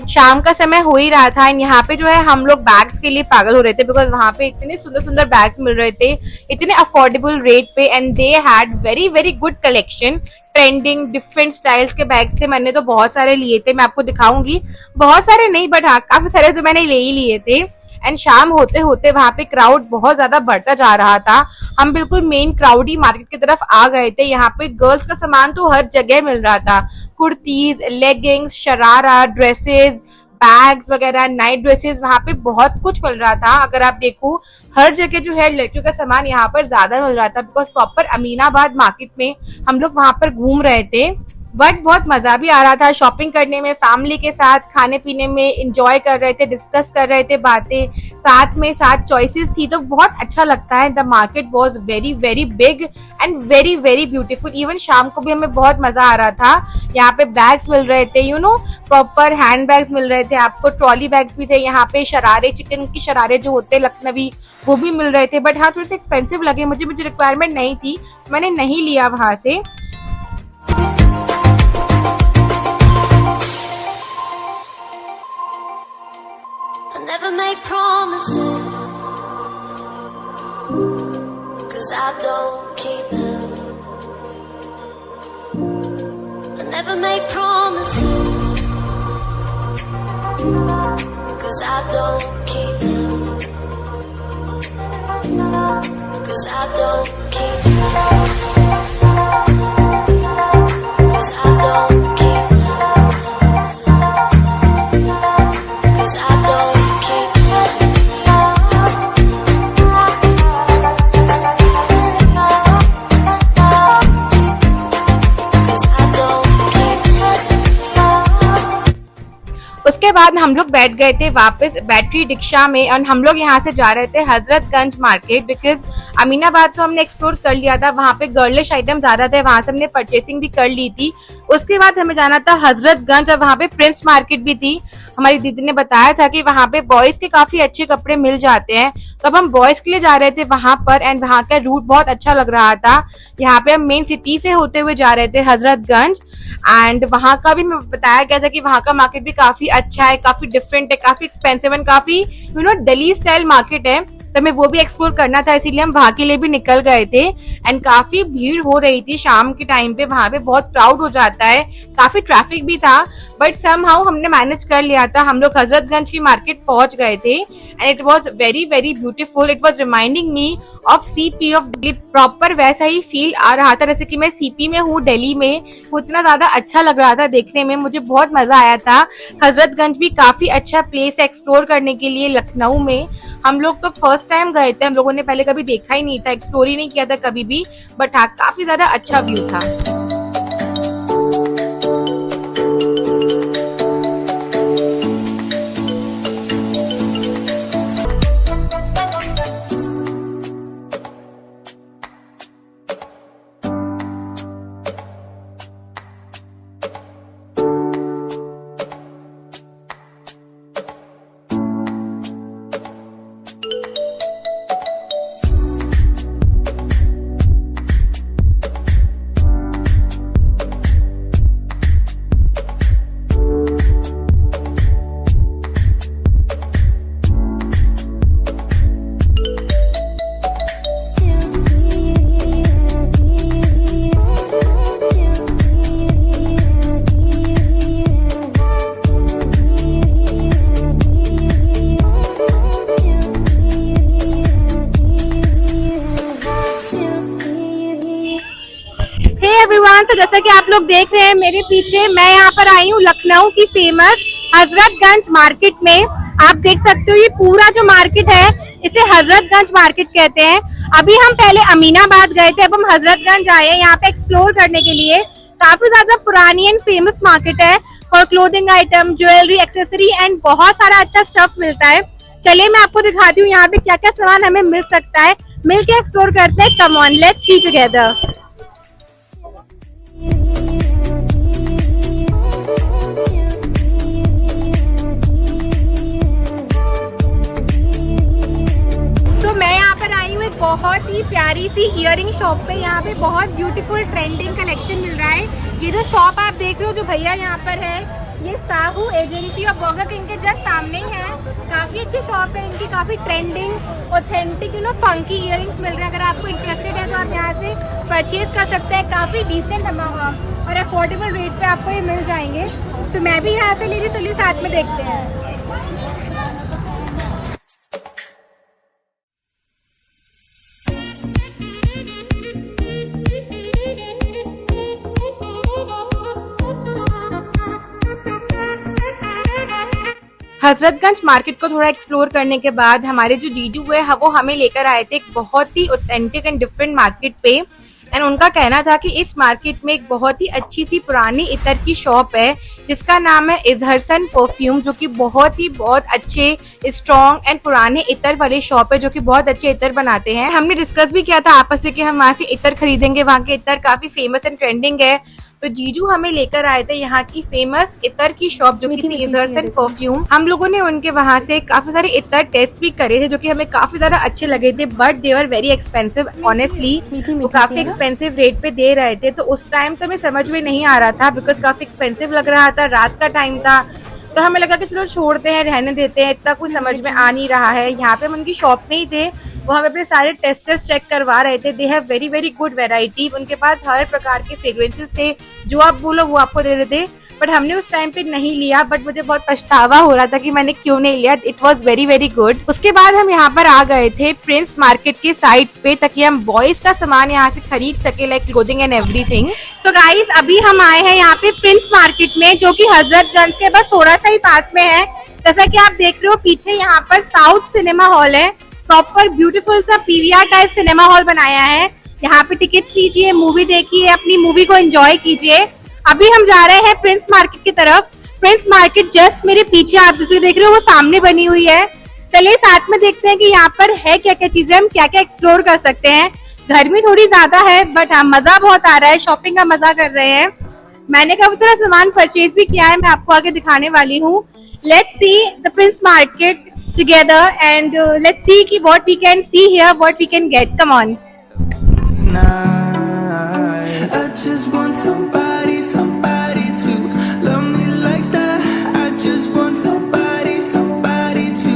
शाम का समय हो ही रहा था एंड यहाँ पे जो है हम लोग बैग्स के लिए पागल हो रहे थे, बिकॉज वहाँ पे इतने सुंदर सुंदर बैग्स मिल रहे थे इतने अफोर्डेबल रेट पे and they had very very good collection. Trending different styles के बैग्स थे, मैंने तो बहुत सारे लिए थे, मैं आपको दिखाऊंगी। बहुत सारे नहीं, बट हाँ काफी सारे तो मैंने ले ही लिए थे। एंड शाम होते होते वहां पे क्राउड बहुत ज्यादा बढ़ता जा रहा था। हम बिल्कुल मेन क्राउडी मार्केट की तरफ आ गए थे। यहाँ पे गर्ल्स का सामान तो हर जगह मिल रहा था, kurtis, leggings, sharara, dresses, bags वगैरह, नाइट ड्रेसेस, वहाँ पे बहुत कुछ मिल रहा था। अगर आप देखो हर जगह जो है लड़कियों का सामान यहाँ पर ज्यादा मिल रहा था, बिकॉज प्रॉपर अमीनाबाद मार्केट में हम लोग वहां पर घूम रहे थे। बट बहुत मजा भी आ रहा था शॉपिंग करने में, फैमिली के साथ खाने पीने में एंजॉय कर रहे थे, डिस्कस कर रहे थे बातें, साथ में साथ चॉइसेस थी, तो बहुत अच्छा लगता है। The market was very very big and very very beautiful. Even शाम को भी हमें बहुत मजा आ रहा था। यहाँ पे बैग्स मिल रहे थे, you know proper handbags मिल रहे थे आपको, ट्रॉली बैग्स भी थे, यहाँ पे शरारे, चिकन की शरारे जो होते हैं लखनवी, वो भी मिल रहे थे। बट हाँ थोड़े से एक्सपेंसिव लगे मुझे रिक्वायरमेंट नहीं थी, मैंने नहीं लिया वहां से।
Never make promises, 'cause I don't keep them. I never make promises, 'cause I don't keep them. 'Cause I don't keep them. 'Cause I don't keep them. 'Cause I don't.
उसके बाद हम लोग बैठ गए थे वापस बैटरी रिक्शा में और हम लोग यहाँ से जा रहे थे हजरतगंज मार्केट, बिकॉज अमीनाबाद तो हमने एक्सप्लोर कर लिया था, वहाँ पे गर्लिश आइटम ज्यादा थे, वहां से हमने परचेसिंग भी कर ली थी। उसके बाद हमें जाना था हजरतगंज और वहाँ पे प्रिंस मार्केट भी थी। हमारी दीदी ने बताया था कि वहाँ पे बॉयज के काफी अच्छे कपड़े मिल जाते हैं, तो अब हम बॉयज के लिए जा रहे थे वहां पर एंड वहाँ का रूट बहुत अच्छा लग रहा था। यहाँ पे हम मेन सिटी से होते हुए जा रहे थे हजरतगंज एंड वहाँ का भी हमें बताया गया था कि वहाँ का मार्केट भी काफी अच्छा है, काफी डिफरेंट है, काफी एक्सपेंसिव एंड काफी you know Delhi style market है, तो हमें वो भी एक्सप्लोर करना था, इसीलिए हम वहां के लिए भी निकल गए थे। एंड काफी भीड़ हो रही थी शाम के टाइम पे, वहां पे बहुत क्राउड हो जाता है, काफी ट्रैफिक भी था, बट समहाउ हमने मैनेज कर लिया था। हम लोग हजरतगंज की मार्केट पहुंच गए थे and it was very very beautiful. It was reminding me of CP of Delhi, proper वैसा ही फील आ रहा था जैसे कि मैं सीपी में हूँ दिल्ली में। उतना ज्यादा अच्छा लग रहा था देखने में, मुझे बहुत मजा आया था। हजरतगंज भी काफी अच्छा प्लेस है एक्सप्लोर करने के लिए लखनऊ में। हम लोग तो फर्स्ट टाइम गए थे, हम लोगों ने पहले कभी देखा ही नहीं था, एक्सप्लोर ही नहीं किया था कभी भी, बट हाँ काफी ज्यादा अच्छा व्यू था। एवरीवन, तो जैसा कि आप लोग देख रहे हैं मेरे पीछे, मैं यहाँ पर आई हूँ लखनऊ की फेमस हजरतगंज मार्केट में। आप देख सकते हो ये पूरा जो मार्केट है इसे हजरतगंज मार्केट कहते हैं। अभी हम पहले अमीनाबाद गए थे, अब हम हजरतगंज आए हैं यहाँ पे एक्सप्लोर करने के लिए। काफी ज्यादा पुरानी एंड फेमस मार्केट है for clothing item, jewellery, accessory and बहुत सारा अच्छा स्टफ मिलता है। चलिए मैं आपको दिखाती हूँ यहाँ पे क्या क्या सामान हमें मिल सकता है, मिल के एक्सप्लोर करते हैं। Come on, let's see together. बहुत ही प्यारी सी इयरिंग शॉप पे, यहाँ पे बहुत ब्यूटीफुल ट्रेंडिंग कलेक्शन मिल रहा है। ये जो शॉप आप देख रहे हो, जो भैया यहाँ पर है, ये साहू एजेंसी और बर्गर किंग के जस्ट सामने ही है। काफ़ी अच्छी शॉप है इनकी, काफ़ी trending authentic you know funky earrings मिल रहे हैं। अगर आपको इंटरेस्टेड है तो आप यहाँ से परचेज कर सकते हैं। काफ़ी डिसेंट अमाउंट और अफोर्डेबल रेट पे आपको ये मिल जाएंगे। सो मैं भी यहाँ से ले रही हूँ, चलिए साथ में देखते हैं। हजरतगंज मार्केट को थोड़ा एक्सप्लोर करने के बाद हमारे जो जीजू है वो हमें लेकर आए थे एक बहुत ही ऑथेंटिक एंड डिफरेंट मार्केट पे। एंड उनका कहना था कि इस मार्केट में एक बहुत ही अच्छी सी पुरानी इतर की शॉप है जिसका नाम है इजहरसन परफ्यूम, जो कि बहुत अच्छे स्ट्रॉन्ग एंड पुराने इतर वाली शॉप है जो कि बहुत अच्छे इतर बनाते हैं। हमने डिस्कस भी किया था आपस में कि हम वहाँ से इतर खरीदेंगे, वहाँ के इतर काफी फेमस एंड ट्रेंडिंग है। तो जीजू हमें लेकर आए थे यहाँ की फेमस इतर की शॉप जो कि थी इजहरसन परफ्यूम। हम लोगों ने उनके वहाँ से काफी सारे इतर टेस्ट भी करे थे जो कि हमें काफी ज्यादा अच्छे लगे थे, but they were very expensive honestly. वो काफी एक्सपेंसिव रेट पे दे रहे थे, तो उस टाइम तो हमें समझ में नहीं आ रहा था बिकॉज काफी एक्सपेंसिव लग रहा था, रात का टाइम था, तो हमें लगा कि चलो छोड़ते हैं, रहने देते हैं, इतना कुछ समझ में आ नहीं रहा है। यहाँ पे हम उनकी शॉप में ही थे, वो हमें अपने सारे टेस्टर्स चेक करवा रहे थे। दे हैव वेरी गुड वैरायटी, उनके पास हर प्रकार के फ्रेग्रेंसेस थे, जो आप बोलो वो आपको दे रहे थे, बट हमने उस टाइम पे नहीं लिया, बट मुझे बहुत पछतावा हो रहा था कि मैंने क्यों नहीं लिया। It was very good. उसके बाद हम यहाँ पर आ गए थे प्रिंस मार्केट के साइड पे ताकि हम बॉयज का सामान यहाँ से खरीद सके, like clothing and everything. So guys, अभी हम आए हैं यहाँ पे प्रिंस मार्केट में जो कि हजरतगंज के बस थोड़ा सा ही पास में है। जैसा कि आप देख रहे हो पीछे यहाँ पर साउथ सिनेमा हॉल है, प्रॉपर ब्यूटीफुल सा पीवीआर टाइप सिनेमा हॉल बनाया है। यहाँ पे टिकट्स लीजिए, मूवी देखिए, अपनी मूवी को एंजॉय कीजिए। अभी हम जा रहे हैं प्रिंस मार्केट की तरफ। प्रिंस मार्केट जस्ट मेरे पीछे आप जिसे देख रहे हो वो सामने बनी हुई है। चलिए साथ में देखते हैं कि यहाँ पर है क्या क्या चीजें, हम क्या क्या एक्सप्लोर कर सकते हैं। गर्मी थोड़ी ज्यादा है बट हाँ मजा बहुत आ रहा है, शॉपिंग का मजा कर रहे हैं। मैंने काफी सारा सामान परचेज भी किया है, मैं आपको आगे दिखाने वाली हूँ। Let's see the Prince market together and let's see ki what we can see here, what we can get. Come on.
I just want somebody to love me like that. I just want somebody to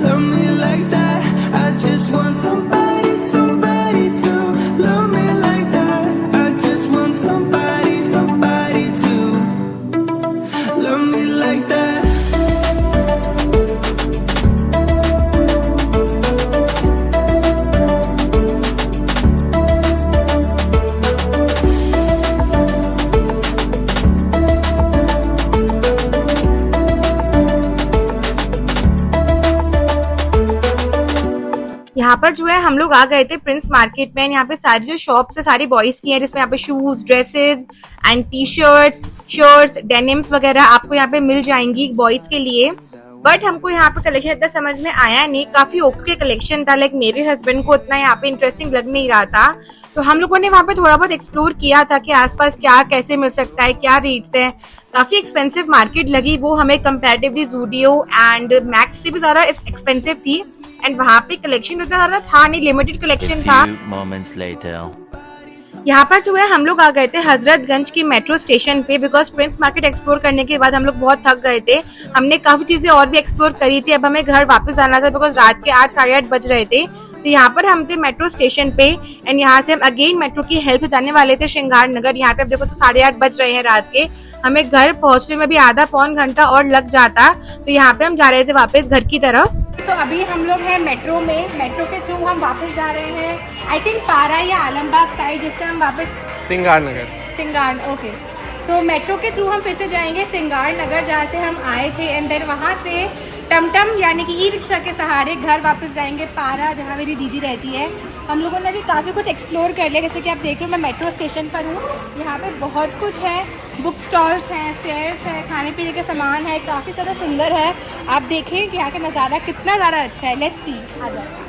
love me like that. I just want somebody to love me like that. I just want somebody to love me like that.
यहाँ पर जो है हम लोग आ गए थे प्रिंस मार्केट में। यहाँ पे सारी जो शॉप्स है सारी बॉयज की हैं, जिसमें यहाँ पे shoes, dresses and T shirts, shirts, denims वगैरह आपको यहाँ पे मिल जाएंगी बॉयज के लिए। बट हमको यहाँ पे कलेक्शन इतना समझ में आया नहीं, काफी ओके कलेक्शन था, लाइक मेरे हस्बैंड को उतना यहाँ पे इंटरेस्टिंग लग नहीं रहा था। तो हम लोगों ने वहाँ पे थोड़ा बहुत एक्सप्लोर किया था कि आसपास क्या कैसे मिल सकता है, क्या रेट्स हैं। काफी एक्सपेंसिव मार्केट लगी वो हमें कंपैरेटिवली ज़ूडियो एंड मैक्स से भी ज्यादा एक्सपेंसिव थी। एंड वहाँ पे कलेक्शन उतना ज्यादा था नहीं, लिमिटेड कलेक्शन था। यहाँ पर जो है हम लोग आ गए थे हजरतगंज की मेट्रो स्टेशन पे, बिकॉज प्रिंस मार्केट एक्सप्लोर करने के बाद हम लोग बहुत थक गए थे। हमने काफी चीजें और भी एक्सप्लोर करी थी, अब हमें घर वापस आना था बिकॉज रात के 8 साढ़े 8 बज रहे थे। तो यहाँ पर हम थे मेट्रो स्टेशन पे एंड यहाँ से हम अगेन मेट्रो की हेल्प जाने वाले थे श्रृंगार नगर। यहाँ पे अब देखो तो 8:30 बज रहे हैं रात के, हमें घर पहुंचने में भी आधा पौन घंटा और लग जाता। तो यहाँ पे हम जा रहे थे वापस घर की तरफ। तो अभी हम लोग हैं मेट्रो में, मेट्रो के थ्रू हम वापस जा रहे हैं आई थिंक पारा या आलमबाग साइड, जिससे हम वापस
सिंगार नगर।
ओके, सो मेट्रो के थ्रू हम फिर से जाएंगे सिंगार नगर जहाँ से हम आए थे, एंड देन वहाँ से टमटम यानी कि ई रिक्शा के सहारे घर वापस जाएंगे पारा, जहाँ मेरी दीदी रहती है। हम लोगों ने भी काफ़ी कुछ एक्सप्लोर कर लिया, जैसे कि आप देख रहे हो मैं मेट्रो स्टेशन पर हूँ। यहाँ पे बहुत कुछ है, बुक स्टॉल्स हैं, फेयर्स है, खाने पीने के सामान है, काफ़ी ज़्यादा सुंदर है। आप देखें कि यहाँ का नज़ारा कितना ज़्यादा अच्छा है। लेट्स सी, आ जाओ।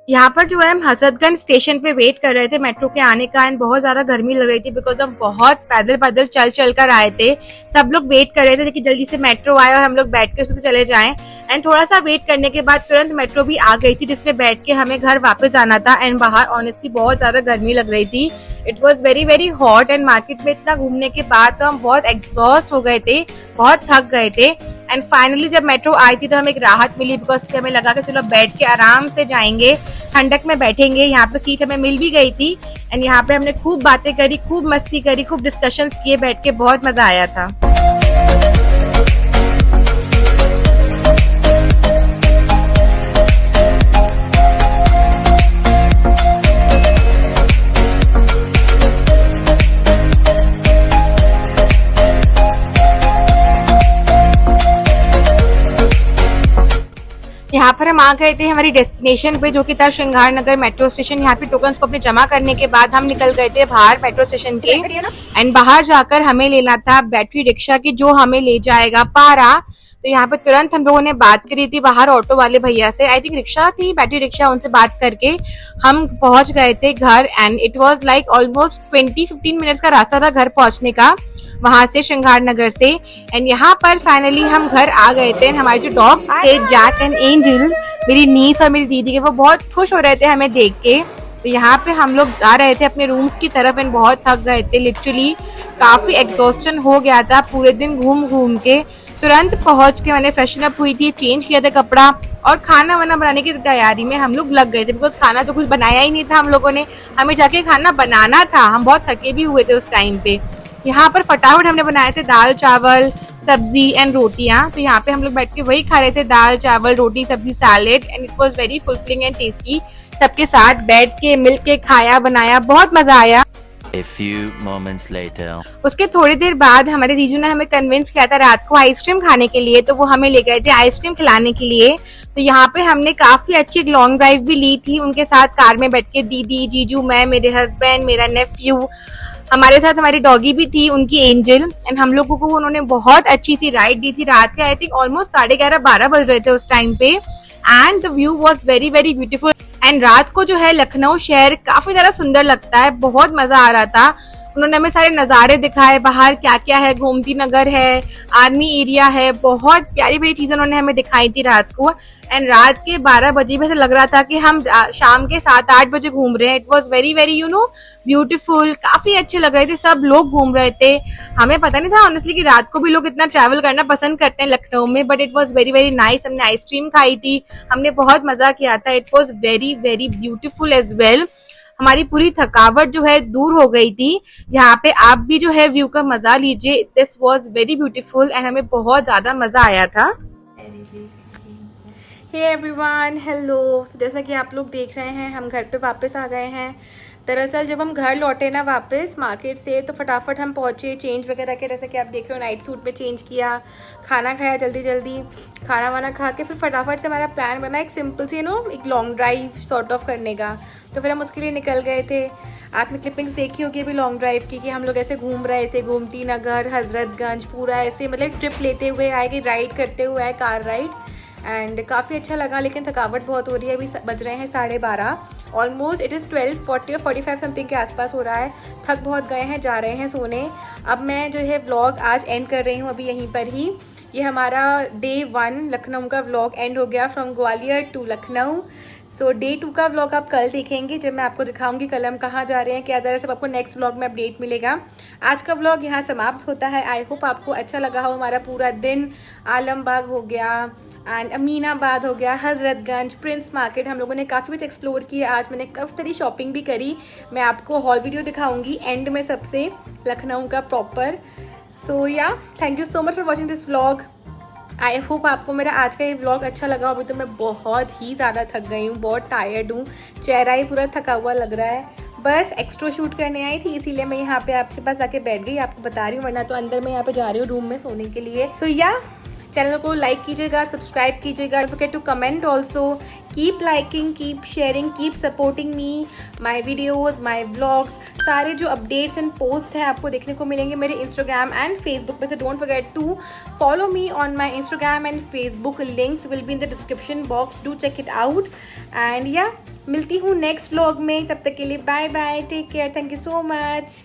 यहाँ पर जो है हम हजरतगंज स्टेशन पे वेट कर रहे थे मेट्रो के आने का, एंड बहुत ज्यादा गर्मी लग रही थी बिकॉज हम बहुत पैदल चल कर आए थे। सब लोग वेट कर रहे थे कि जल्दी से मेट्रो आए और हम लोग बैठ के उसमें से चले जाएं। एंड थोड़ा सा वेट करने के बाद तुरंत मेट्रो भी आ गई थी, जिसमें बैठ के हमें घर वापस जाना था। एंड बाहर ऑनेस्टली बहुत ज़्यादा गर्मी लग रही थी, it was very very hot. And market में इतना घूमने के बाद तो हम बहुत एग्जॉस्ट हो गए थे, बहुत थक गए थे। एंड फाइनली जब मेट्रो आई थी तो हमें एक राहत मिली, बिकॉज हमें लगा कि चलो बैठ के आराम से जाएंगे, ठंडक में बैठेंगे। यहाँ पे सीट हमें मिल भी गई थी एंड यहाँ पे हमने खूब बातें करी, खूब मस्ती करी, खूब डिस्कशंस किए बैठ के, बहुत मजा आया था। यहाँ पर हम आ गए थे हमारी डेस्टिनेशन पे, जो कि था श्रृंगार नगर मेट्रो स्टेशन। यहाँ पे टोकन्स को अपने जमा करने के बाद हम निकल गए थे बाहर मेट्रो स्टेशन के। एंड बाहर जाकर हमें लेना था बैटरी रिक्शा की, जो हमें ले जाएगा पारा। तो यहाँ पे तुरंत हम लोगों ने बात करी थी बाहर ऑटो वाले भैया से, आई थिंक रिक्शा थी, बैटरी रिक्शा, उनसे बात करके हम पहुंच गए थे घर। And it was like almost 20-15 minutes का रास्ता था घर पहुंचने का, वहां से श्रृंगार नगर से। एंड यहाँ पर फाइनली हम घर आ गए थे। हमारे जो डॉग्स थे जैक एंड एंजल, मेरी नीस और मेरी दीदी के, वो बहुत खुश हो रहे थे हमें देख के। तो यहाँ पे हम लोग आ रहे थे अपने रूम्स की तरफ एंड बहुत थक गए थे, लिटरली काफी एग्जॉस्टन हो गया था पूरे दिन घूम घूम के। तुरंत पहुंच के मैंने फ्रेशन अप हुई थी, चेंज किया था कपड़ा और खाना वाना बनाने की तैयारी में हम लोग लग गए थे, बिकॉज खाना तो कुछ बनाया ही नहीं था हम लोगों ने, हमें जाके खाना बनाना था। हम बहुत थके भी हुए थे उस टाइम पे। यहाँ पर फटाफट हमने बनाए थे दाल चावल सब्जी एंड रोटियां। तो यहाँ पे हम लोग बैठ के वही खा रहे थे, दाल चावल रोटी सब्जी salad, and it was very fulfilling and tasty. सबके साथ बैठ के मिल के खाया बनाया, बहुत मजा आया।
A few moments later.
उसके थोड़ी देर बाद हमारे जीजू ने हमें कन्विंस किया था रात को आइसक्रीम खाने के लिए, तो वो हमें ले गए थे आइसक्रीम खिलाने के लिए। तो यहाँ पे हमने काफी अच्छी लॉन्ग ड्राइव भी ली थी उनके साथ कार में बैठ के, दीदी, जीजू, मैं, मेरे हस्बैंड, मेरा नेफ्यू, हमारे साथ हमारी डॉगी भी थी उनकी एंजल। एंड हम लोगों को उन्होंने बहुत अच्छी सी राइड दी थी। रात के आई थिंक ऑलमोस्ट 11:30-12 बज रहे थे उस टाइम पे। And the view was very very beautiful. And रात को जो है लखनऊ शहर काफी ज्यादा सुंदर लगता है, बहुत मजा आ रहा था। उन्होंने हमें सारे नज़ारे दिखाए, बाहर क्या क्या है, गोमती नगर है, आर्मी एरिया है, बहुत प्यारी प्यारी चीजें उन्होंने हमें दिखाई थी रात को। एंड रात के 12 बजे भी ऐसा लग रहा था कि हम शाम के 7-8 बजे घूम रहे हैं। It was very very beautiful, काफी अच्छे लग रहे थे, सब लोग घूम रहे थे। हमें पता नहीं था ऑनेस्टली कि रात को भी लोग इतना ट्रैवल करना पसंद करते हैं लखनऊ में, but it was very very nice. हमने आइसक्रीम खाई थी, हमने बहुत मजा किया था। It was very very beautiful as well. हमारी पूरी थकावट जो है दूर हो गई थी। यहाँ पे आप भी जो है व्यू का मजा लीजिए, this was very beautiful and हमें बहुत ज्यादा मजा आया था। Hey everyone, hello. जैसा कि आप लोग देख रहे हैं हम घर पे वापस आ गए हैं। दरअसल जब हम घर लौटे ना वापस मार्केट से, तो फटाफट हम पहुँचे चेंज वगैरह के, जैसे कि आप देख रहे हो नाइट सूट में चेंज किया, खाना खाया जल्दी जल्दी, खाना वाना खा के फिर फटाफट से हमारा प्लान बना एक सिंपल सी एक लॉन्ग ड्राइव सॉर्ट ऑफ करने का। तो फिर हम उसके लिए निकल गए थे। आपने क्लिपिंग्स देखी होगी अभी लॉन्ग ड्राइव की, कि हम लोग ऐसे घूम रहे थे, गोमती नगर, हजरतगंज, पूरा ऐसे मतलब ट्रिप लेते हुए आए, कि राइड करते हुए आए, कार राइड। एंड काफ़ी अच्छा लगा, लेकिन थकावट बहुत हो रही है। अभी बज रहे हैं 12:30, ऑलमोस्ट इट इज़ 12:40 और 45 समथिंग के आसपास हो रहा है। थक बहुत गए हैं, जा रहे हैं सोने। अब मैं जो है व्लॉग आज एंड कर रही हूँ अभी यहीं पर ही। ये हमारा डे 1 लखनऊ का व्लॉग एंड हो गया, from Gwalior to Lucknow. So day 2 का व्लॉग आप कल देखेंगे, जब मैं आपको दिखाऊंगी कल हम कहाँ जा रहे हैं, क्या जा रहा है, सब आपको नेक्स्ट व्लॉग में अपडेट मिलेगा। आज का व्लॉग यहाँ समाप्त होता है। आई होप आपको अच्छा लगा हो हमारा पूरा दिन। आलमबाग हो गया एंड अमीनाबाद हो गया, हजरतगंज, प्रिंस मार्केट, हम लोगों ने काफ़ी कुछ एक्सप्लोर किया। आज मैंने काफ़ी सारी शॉपिंग भी करी। मैं आपको हॉल वीडियो दिखाऊंगी एंड में सबसे लखनऊ का प्रॉपर। सो या thank you so much for watching this vlog. I hope आपको मेरा आज का ये व्लॉग अच्छा लगा। अभी तो मैं बहुत ही ज़्यादा थक गई हूँ, बहुत टायर्ड हूँ, चेहरा ही पूरा थका हुआ लग रहा है। बस एक्स्ट्रा शूट करने आई थी, इसीलिए मैं यहाँ पे आपके पास आके बैठ गई, आपको बता रही हूँ, वरना तो अंदर मैं यहाँ पे जा रही हूँ रूम में सोने के लिए। तो या चैनल को लाइक कीजिएगा, सब्सक्राइब कीजिएगा, don't forget to comment also. Keep liking, keep sharing, keep supporting me, my videos, my vlogs. सारे जो अपडेट्स एंड पोस्ट हैं आपको देखने को मिलेंगे मेरे इंस्टाग्राम एंड फेसबुक पे। तो don't forget to follow me on my Instagram and Facebook, links will be in the description box, do check it out. And या मिलती हूँ नेक्स्ट व्लॉग में, तब तक के लिए bye bye, take care, thank you so much.